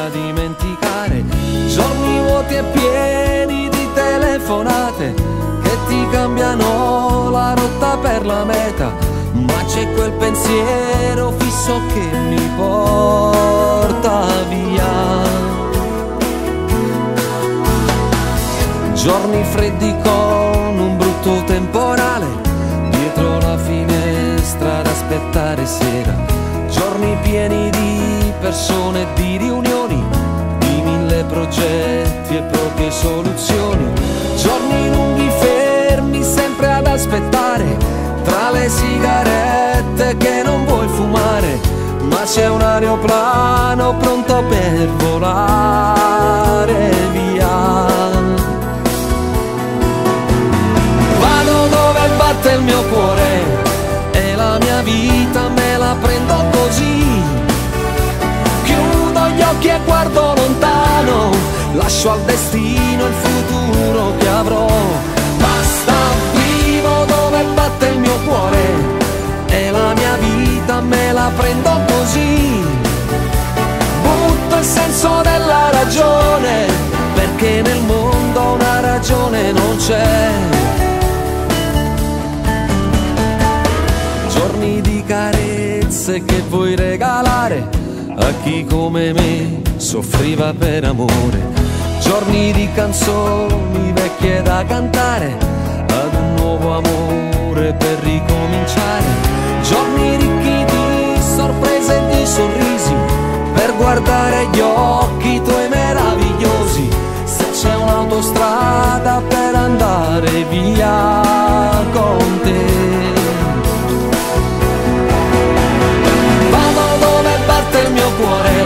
da dimenticare, giorni vuoti e pieni di telefonate che ti cambiano la rotta per la meta, ma c'è quel pensiero fisso che mi porta via. Giorni freddi con un brutto temporale, dietro la finestra ad aspettare sera, giorni pieni di persone e di riunioni, di mille progetti e poche soluzioni, giorni lunghi fermi sempre ad aspettare, tra le sigarette che non vuoi fumare, ma c'è un aeroplano pronto per volare via. Vado dove batte il mio cuore e la mia vita me la prendo così. Chiudo gli occhi e guardo lontano, lascio al destino il futuro che avrò. Basta, vivo dove batte il mio cuore e la mia vita me la prendo così. Butto il senso della ragione, perché nel mondo una ragione non c'è. Giorni di carezze che vuoi regalare a chi come me soffriva per amore, giorni di canzoni vecchie da cantare ad un nuovo amore per ricominciare, giorni ricchi di sorprese e di sorrisi per guardare gli occhi tuoi meravigliosi, se c'è un'autostrada per andare via con te. Vado dove batte il mio cuore